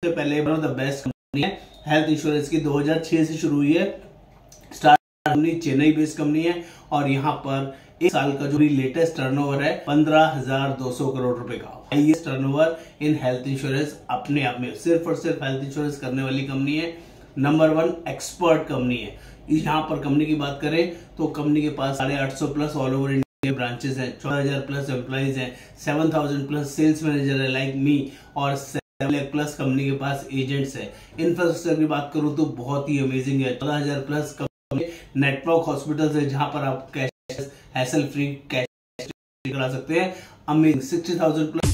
सबसे पहले one of the best company है हेल्थ इंश्योरेंस की। 2006 से शुरू हुई है। Start company Chennai based company है और यहाँ पर एक साल का जो भी लेटेस्ट टर्नओवर है 15,200 करोड़ रुपए का highest turnover in health insurance अपने आप में सिर्फ और सिर्फ हेल्थ इंश्योरेंस करने वाली कंपनी है। नंबर 1 एक्सपर्ट कंपनी है। यहाँ पर कंपनी की बात करें तो कंपनी के पास 850 plus all over India branches हैं, 14,000 प्लस एम्प्लॉइज हैं, 7,000 प्लस सेल्स मैनेजर है लाइक मी और 7 लाख प्लस कंपनी के पास एजेंट्स है। इंफ्रास्ट्रक्चर की बात करूं तो बहुत ही अमेजिंग है। 14,000 प्लस नेटवर्क हॉस्पिटल्स है जहां पर आप कैश हैसल फ्री कैश करा सकते हैं। अमेजिंग 60,000 प्लस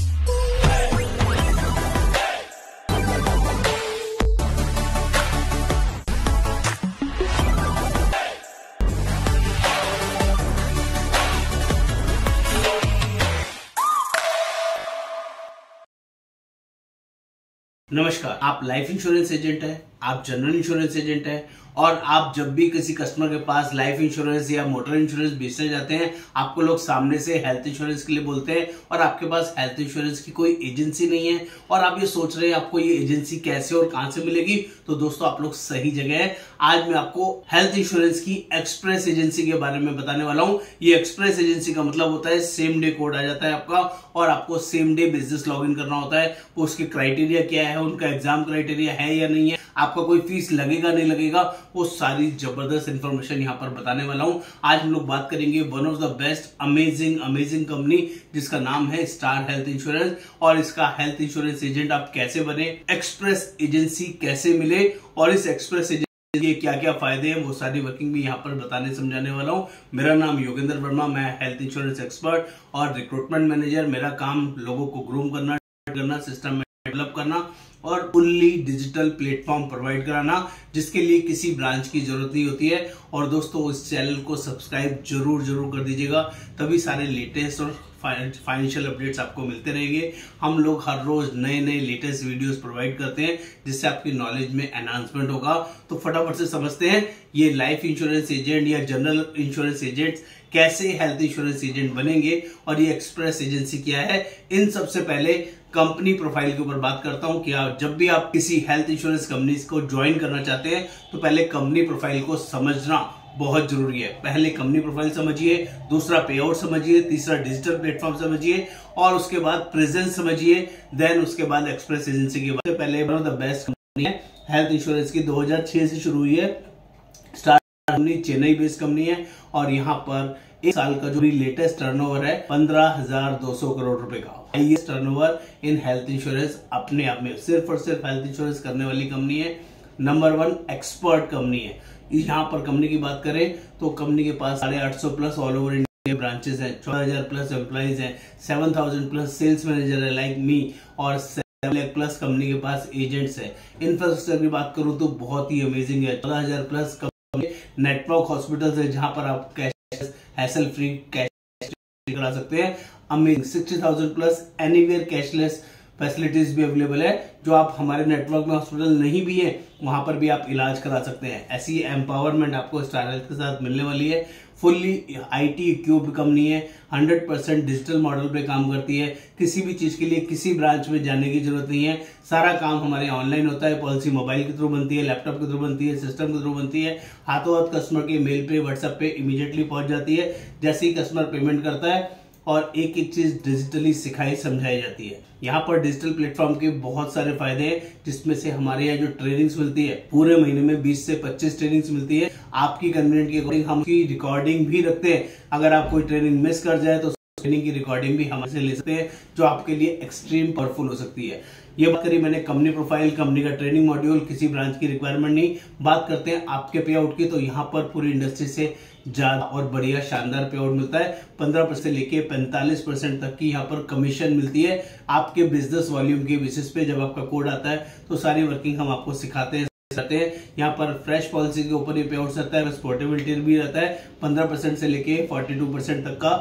नमस्कार, आप लाइफ इंश्योरेंस एजेंट हैं, आप जनरल इंश्योरेंस एजेंट हैं और आप जब भी किसी कस्टमर के पास लाइफ इंश्योरेंस या मोटर इंश्योरेंस बेचने जाते हैं आपको लोग सामने से हेल्थ इंश्योरेंस के लिए बोलते हैं और आपके पास हेल्थ इंश्योरेंस की कोई एजेंसी नहीं है और आप ये सोच रहे हैं आपको ये एजेंसी कैसे और कहां से मिलेगी। तो दोस्तों आप लोग सही जगह है। आज मैं आपको हेल्थ इंश्योरेंस की एक्सप्रेस एजेंसी के बारे में बताने वाला हूं। ये एक्सप्रेस एजेंसी का मतलब होता है सेम डे कोड आ जाता है आपका और आपको same day business log in करना होता है। उसके क्राइटेरिया क्या है, उनका एग्जाम क्राइटेरिया है या नहीं है, आपका कोई फीस लगेगा नहीं लगेगा, वो सारी जबरदस्त इंफॉर्मेशन यहाँ पर बताने वाला हूं। आज हम लोग बात करेंगे one of the best amazing company जिसका नाम है स्टार हेल्थ इंश्योरेंस और इसका हेल्थ इंश्योरेंस एजेंट आप कैसे बने, एक्सप्रेस एजेंसी कैसे मिले और इस एक्सप्रेस एजेंसी के क्या क्या फायदे हैं वो सारी वर्किंग भी यहाँ पर बताने समझाने वाला हूँ। मेरा नाम योगेंद्र वर्मा, मैं हेल्थ इंश्योरेंस एक्सपर्ट और रिक्रूटमेंट मैनेजर। मेरा काम लोगों को ग्रूम करना, सिस्टम में डेवलप करना और फुल्ली डिजिटल प्लेटफॉर्म प्रोवाइड कराना जिसके लिए किसी ब्रांच की जरूरत नहीं होती है। और दोस्तों इस चैनल को सब्सक्राइब जरूर कर दीजिएगा, तभी सारे लेटेस्ट और फाइनेंशियल अपडेट्स आपको मिलते रहेंगे। हम लोग हर रोज नए लेटेस्ट वीडियोस प्रोवाइड करते हैं जिससे आपकी नॉलेज में एनहांसमेंट होगा। तो फटाफट से समझते हैं ये लाइफ इंश्योरेंस एजेंट या जनरल इंश्योरेंस एजेंट कैसे हेल्थ इंश्योरेंस एजेंट बनेंगे और ये एक्सप्रेस एजेंसी क्या है। इन सबसे पहले कंपनी प्रोफाइल के ऊपर बात करता हूं कि जब भी आप किसी हेल्थ इंश्योरेंस कंपनी को ज्वाइन करना चाहते हैं तो पहले कंपनी प्रोफाइल को समझना बहुत जरूरी है। पहले कंपनी प्रोफाइल समझिए, दूसरा पे आउट समझिए, तीसरा डिजिटल प्लेटफॉर्म समझिए और उसके बाद प्रेजेंस समझिए, देन उसके बाद एक्सप्रेस एजेंसी के बाद पहले one of the best company है हेल्थ इंश्योरेंस की। 2006 से शुरू हुई है। Start company Chennai based company है और यहाँ पर एक साल का जो भी लेटेस्ट टर्नओवर है 15,200 करोड़ रुपए का highest turnover in health insurance अपने आप में सिर्फ और सिर्फ हेल्थ इंश्योरेंस करने वाली कंपनी है। नंबर 1 एक्सपर्ट कंपनी है। यहाँ पर कंपनी की बात करें तो कंपनी के पास 850 plus all over India branches हैं, 14,000 प्लस एम्प्लॉइज हैं, 7,000 प्लस सेल्स मैनेजर है लाइक मी और 7 लाख प्लस कंपनी के पास एजेंट्स है। इंफ्रास्ट्रक्चर की बात करूं तो बहुत ही अमेजिंग है। 14,000 प्लस नेटवर्क हॉस्पिटल्स है जहां पर आप कैश हैसल फ्री कैश करा सकते हैं। Amazing 60,000 plus anywhere cashless facilities भी अवेलेबल है। जो आप हमारे नेटवर्क में हॉस्पिटल नहीं भी है वहां पर भी आप इलाज करा सकते हैं। ऐसी एम्पावरमेंट आपको स्टार हेल्थ के साथ मिलने वाली है। फुल्ली आईटी इक्विप्ड कंपनी है, 100% डिजिटल मॉडल पे काम करती है। किसी भी चीज के लिए किसी ब्रांच में जाने की जरूरत नहीं है, सारा काम हमारे ऑनलाइन होता है। पॉलिसी मोबाइल के थ्रू बनती है, लैपटॉप के थ्रू बनती है, सिस्टम के थ्रू बनती है। हाथों हाथ कस्टमर के मेल पे, व्हाट्सएप पे इमीडिएटली पहुंच जाती है जैसे ही कस्टमर पेमेंट करता है और एक एक चीज डिजिटली सिखाई समझाई जाती है। यहाँ पर डिजिटल प्लेटफॉर्म के बहुत सारे फायदे हैं जिसमें से हमारे यहाँ जो ट्रेनिंग्स मिलती है पूरे महीने में 20 से 25 ट्रेनिंग्स मिलती है। आपकी कन्वीनियंट के अकॉर्डिंग हम उसकी रिकॉर्डिंग भी रखते हैं। अगर आप कोई ट्रेनिंग मिस कर जाए तो ट्रेनिंग की रिकॉर्डिंग भी हमसे ले सकते हैं जो आपके लिए एक्सट्रीम पावरफुल हो सकती है। ये बात करी मैंने कंपनी प्रोफाइल, कंपनी का ट्रेनिंग मॉड्यूल, किसी ब्रांच की रिक्वायरमेंट नहीं। बात करते हैं आपके पे आउट की तो यहाँ पर पूरी इंडस्ट्री से ज्यादा और बढ़िया शानदार पे आउट मिलता है। 15% से लेके 45% तक की यहाँ पर कमीशन मिलती है आपके बिजनेस वॉल्यूम के बेसिस पे। जब आपका कोड आता है तो सारी वर्किंग हम आपको सिखाते हैं। यहाँ पर फ्रेश पॉलिसी के ऊपर ये पे आउट रहता है, पोर्टेबिलिटी भी रहता है। 15% से लेके 42% तक का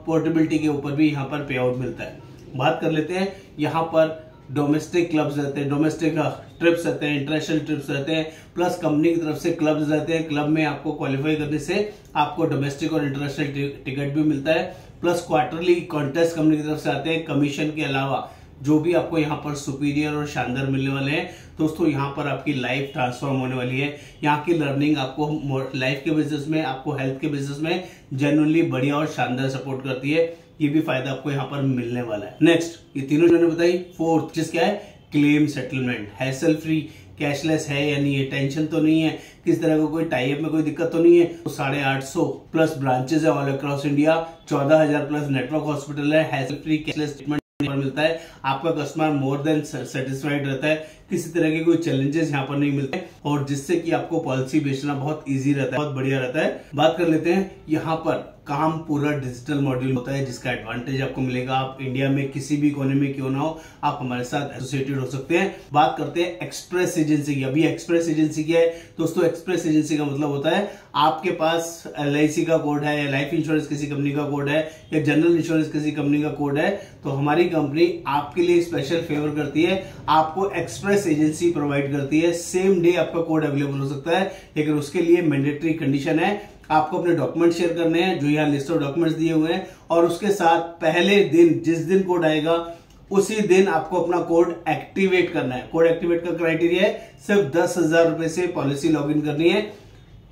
पोर्टेबिलिटी के ऊपर भी यहाँ पर पे आउट मिलता है। बात कर लेते हैं यहाँ पर डोमेस्टिक क्लब्स रहते हैं, डोमेस्टिक ट्रिप्स रहते हैं, इंटरनेशनल ट्रिप्स रहते हैं, प्लस कंपनी की तरफ से क्लब्स रहते हैं। क्लब में आपको क्वालिफाई करने से आपको डोमेस्टिक और इंटरनेशनल टिकट भी मिलता है। प्लस क्वार्टरली कॉन्टेस्ट कंपनी की तरफ से आते हैं। कमीशन के अलावा जो भी आपको यहाँ पर सुपीरियर और शानदार मिलने वाले हैं दोस्तों, यहाँ पर आपकी लाइफ ट्रांसफॉर्म होने वाली है। यहाँ की लर्निंग आपको लाइफ के बिजनेस में, आपको हेल्थ के बिजनेस में जेन्युइनली बढ़िया और शानदार सपोर्ट करती है। ये भी फायदा आपको यहाँ पर मिलने वाला है। नेक्स्ट, ये तीनों मैंने बताई। फोर्थ चीज क्या है? Claim settlement. Hassle free, cashless है या नहीं है, टेंशन तो नहीं है, किस तरह का कोई टाई अप में कोई दिक्कत तो नहीं है। तो 850 प्लस ब्रांचेस है all across India, 14,000 plus network hospital है। हैसल फ्री कैशलेस ट्रीटमेंट पर मिलता है। आपका कस्टमर मोर देन सेटिस्फाइड रहता है, किसी तरह के कोई चैलेंजेस यहाँ पर नहीं मिलते, और जिससे कि आपको पॉलिसी बेचना बहुत इजी रहता है, बहुत बढ़िया रहता है। बात कर लेते हैं, यहाँ पर काम पूरा डिजिटल मॉड्यूल होता है, जिसका एडवांटेज आपको मिलेगा। आप इंडिया में किसी भी कोने में क्यों ना हो, आप हमारे साथ एसोसिएटेड हो सकते हैं। बात करते हैं एक्सप्रेस एजेंसी की। अभी एक्सप्रेस एजेंसी क्या है दोस्तों? एक्सप्रेस एजेंसी का मतलब होता है आपके पास LIC का कोड है, या लाइफ इंश्योरेंस किसी कंपनी का कोड है, या जनरल इंश्योरेंस किसी कंपनी का कोड है, तो हमारी कंपनी आपके लिए स्पेशल फेवर करती है, आपको एक्सप्रेस एजेंसी प्रोवाइड करती है। सेम डे आपका कोड अवेलेबल हो सकता है, लेकिन उसके लिए मैंडेटरी कंडीशन है, आपको अपने डॉक्यूमेंट शेयर करने हैं, जो यहाँ लिस्ट ऑफ डॉक्यूमेंट्स दिए हुए हैं, और उसके साथ पहले दिन, जिस दिन कोड आएगा उसी दिन आपको अपना कोड एक्टिवेट करना है। कोड एक्टिवेट का क्राइटेरिया है सिर्फ 10,000 रुपए से पॉलिसी लॉगिन करनी है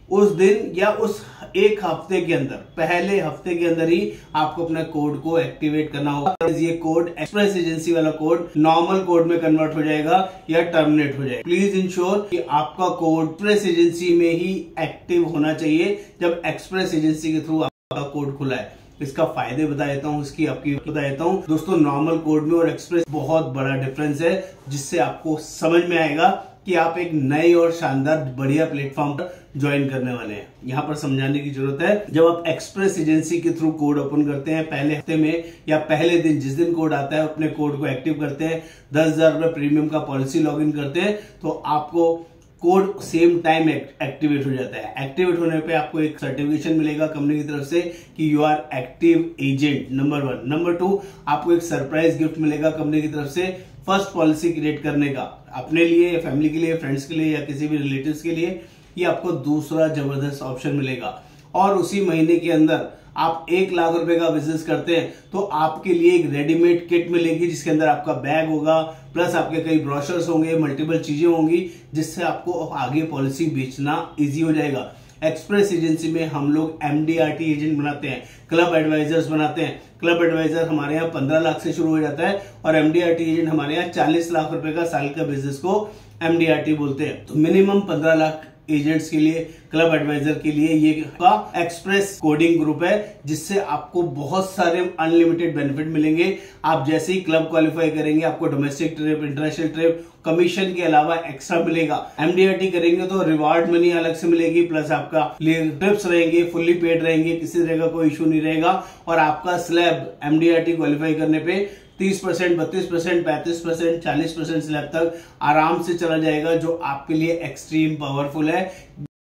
उस दिन, या उस एक हफ्ते के अंदर, पहले हफ्ते के अंदर ही आपको अपने कोड को एक्टिवेट करना होगा। ये कोड एक्सप्रेस एजेंसी वाला कोड नॉर्मल कोड में कन्वर्ट हो जाएगा या टर्मिनेट हो जाएगा। प्लीज इंश्योर कि आपका कोड एक्सप्रेस एजेंसी में ही एक्टिव होना चाहिए जब एक्सप्रेस एजेंसी के थ्रू आपका कोड खुला है। इसका फायदे बता देता हूँ, इसकी आपकी बता देता हूँ दोस्तों। नॉर्मल कोड में और एक्सप्रेस बहुत बड़ा डिफरेंस है, जिससे आपको समझ में आएगा कि आप एक नए और शानदार बढ़िया प्लेटफॉर्म पर ज्वाइन करने वाले हैं। यहाँ पर समझाने की जरूरत है, जब आप एक्सप्रेस एजेंसी के थ्रू कोड ओपन करते हैं, पहले हफ्ते में या पहले दिन जिस दिन कोड आता है, अपने कोड को एक्टिव करते हैं, 10,000 रुपए प्रीमियम का पॉलिसी लॉगिन करते हैं, तो आपको कोड सेम टाइम एक्टिवेट हो जाता है। एक्टिवेट होने पे आपको एक सर्टिफिकेशन मिलेगा कंपनी की तरफ से कि you are active agent, number 1। Number 2, आपको एक सरप्राइज गिफ्ट मिलेगा कंपनी की तरफ से फर्स्ट पॉलिसी क्रिएट करने का, अपने लिए, फैमिली के लिए, फ्रेंड्स के लिए, या किसी भी रिलेटिव्स के लिए। ये आपको दूसरा जबरदस्त ऑप्शन मिलेगा। और उसी महीने के अंदर आप 1 लाख रुपए का बिजनेस करते हैं तो आपके लिए एक रेडीमेड किट मिलेगी, जिसके अंदर आपका बैग होगा, प्लस आपके कई ब्रोशर्स होंगे, मल्टीपल चीजें होंगी, जिससे आपको आगे पॉलिसी बेचना इजी हो जाएगा। एक्सप्रेस एजेंसी में हम लोग MDRT एजेंट बनाते हैं, क्लब एडवाइजर्स बनाते हैं। क्लब एडवाइजर हमारे यहाँ 15 लाख से शुरू हो जाता है, और MDRT एजेंट हमारे यहाँ 40 लाख रुपए का साल का बिजनेस को MDRT बोलते हैं। तो मिनिमम 15 लाख एजेंट्स के लिए, क्लब एडवाइजर के लिए ये का एक्सप्रेस कोडिंग ग्रुप है, जिससे आपको बहुत सारे अनलिमिटेड बेनिफिट मिलेंगे। आप जैसे ही क्लब क्वालिफाई करेंगे, आपको domestic trip, international trip, commission के अलावा एक्स्ट्रा मिलेगा। MDRT करेंगे तो रिवार्ड मनी अलग से मिलेगी, प्लस आपका ट्रिप्स रहेंगे, फुल्ली पेड रहेंगे, किसी तरह का कोई इशू नहीं रहेगा। और आपका स्लैब MDRT क्वालिफाई करने पे 30%, 32%, 35%, 40% स्लैब तक आराम से चला जाएगा, जो आपके लिए एक्सट्रीम पावरफुल है।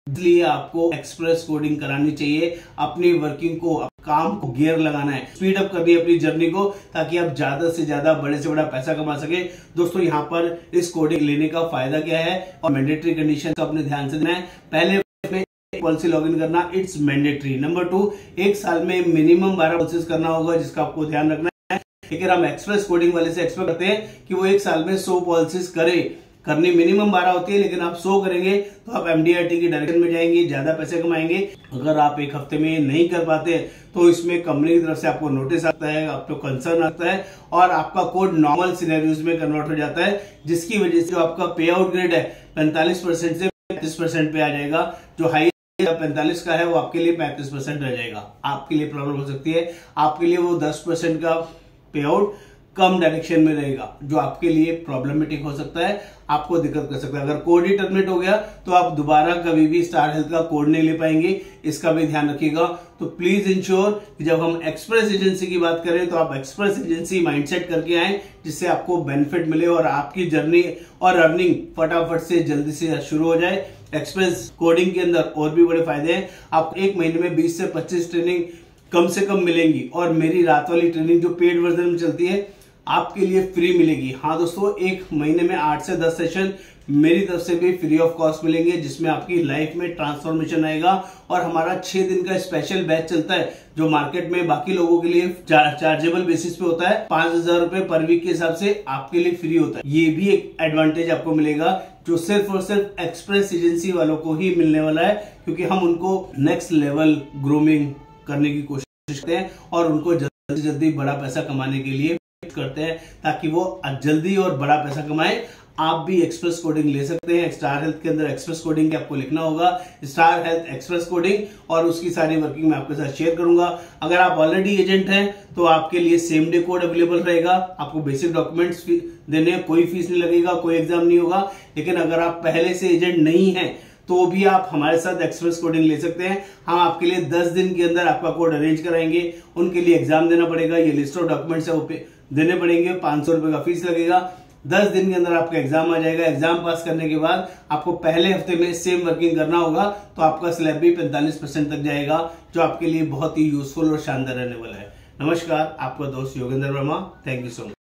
इसलिए आपको एक्सप्रेस कोडिंग करानी चाहिए, अपनी वर्किंग को, काम को गियर लगाना है, स्पीड अप करनी है अपनी जर्नी को, ताकि आप ज्यादा से ज्यादा, बड़े से बड़ा पैसा कमा सके। दोस्तों, यहाँ पर इस कोडिंग लेने का फायदा क्या है और मैंडेटरी कंडीशन का अपने ध्यान से देना है। पहले पॉलिसी लॉगिन करना, इट्स मैंडेटरी। नंबर 2, 1 साल में मिनिमम 12 पॉलिसीज करना होगा, जिसका आपको ध्यान रखना है। लेकिन हम एक्सप्रेस कोडिंग वाले से एक्सपेक्ट करते हैं कि वो 1 साल में 100 पॉलिसीज करे। करनी मिनिमम 12 होती है, लेकिन आप 100 करेंगे तो आप MDRT की डायरेक्शन में जाएंगे, ज्यादा पैसे कमाएंगे। अगर आप 1 हफ्ते में नहीं कर पाते तो इसमें कंपनी की तरफ से आपको नोटिस आता है, आपको कंसर्न आता है, और आपका कोड नॉर्मल सिनेरियोज में कन्वर्ट हो जाता है, जिसकी वजह से जो आपका पे आउट ग्रेड है 45% से 35% पे आ जाएगा। जो हाई 45 का है वो आपके लिए 35% रह जाएगा। आपके लिए प्रॉब्लम हो सकती है, आपके लिए वो 10% का पे आउट कम डायरेक्शन में रहेगा, जो आपके लिए प्रॉब्लमेटिक हो सकता है, आपको दिक्कत कर सकता है। अगर कोड ही टर्मिनेट हो गया तो आप दोबारा कभी भी स्टार हेल्थ का कोड नहीं ले पाएंगे, इसका भी ध्यान रखिएगा। तो प्लीज इंश्योर कि जब हम एक्सप्रेस एजेंसी की बात करें तो आप एक्सप्रेस एजेंसी माइंडसेट करके आए, जिससे आपको बेनिफिट मिले और आपकी जर्नी और अर्निंग फटाफट से जल्दी से शुरू हो जाए। एक्सप्रेस कोडिंग के अंदर और भी बड़े फायदे हैं। आपको 1 महीने में 20 से 25 ट्रेनिंग कम से कम मिलेंगी, और मेरी रात वाली ट्रेनिंग जो पेड वर्जन में चलती है आपके लिए फ्री मिलेगी। हाँ दोस्तों, एक महीने में 8 से 10 सेशन मेरी तरफ से भी फ्री ऑफ कॉस्ट मिलेंगे, जिसमें आपकी लाइफ में ट्रांसफॉर्मेशन आएगा। और हमारा 6 दिन का स्पेशल बैच चलता है, जो मार्केट में बाकी लोगों के लिए चार्जेबल बेसिस पे होता है। 5,000 रुपए पर वीक के हिसाब से आपके लिए फ्री होता है। ये भी एक एडवांटेज आपको मिलेगा, जो सिर्फ और सिर्फ एक्सप्रेस एजेंसी वालों को ही मिलने वाला है, क्योंकि हम उनको नेक्स्ट लेवल ग्रूमिंग करने की कोशिश करते हैं और उनको जल्दी से जल्दी बड़ा पैसा कमाने के लिए करते हैं, ताकि वो जल्दी और बड़ा पैसा कमाए। आप भी एक्सप्रेस कोडिंग ले सकते हैं। स्टार हेल्थ के अंदर एक्सप्रेस कोडिंग आपको लिखना होगा, स्टार हेल्थ एक्सप्रेस कोडिंग, और उसकी सारी वर्किंग मैं आपके साथ शेयर करूंगा। अगर आप ऑलरेडी एजेंट हैं तो आपके लिए सेम डे कोड अवेलेबल रहेगा। आपको बेसिक डॉक्यूमेंट्स देने, कोई फीस नहीं लगेगा, कोई एग्जाम नहीं होगा। लेकिन अगर आप पहले से एजेंट नहीं है तो भी आप हमारे साथ एक्सप्रेस कोडिंग ले सकते हैं। हम आपके लिए 10 दिन के अंदर आपका कोड अरेंज कराएंगे। उनके लिए एग्जाम देना पड़ेगा, ये लिस्ट ऑफ डॉक्यूमेंट्स है वो देने पड़ेंगे, 500 रुपए का फीस लगेगा। 10 दिन के अंदर आपका एग्जाम आ जाएगा। एग्जाम पास करने के बाद आपको पहले हफ्ते में सेम वर्किंग करना होगा, तो आपका स्लैब भी 45% तक जाएगा, जो आपके लिए बहुत ही यूजफुल और शानदार रहने वाला है। नमस्कार, आपका दोस्त Yogendra Verma. Thank you so much.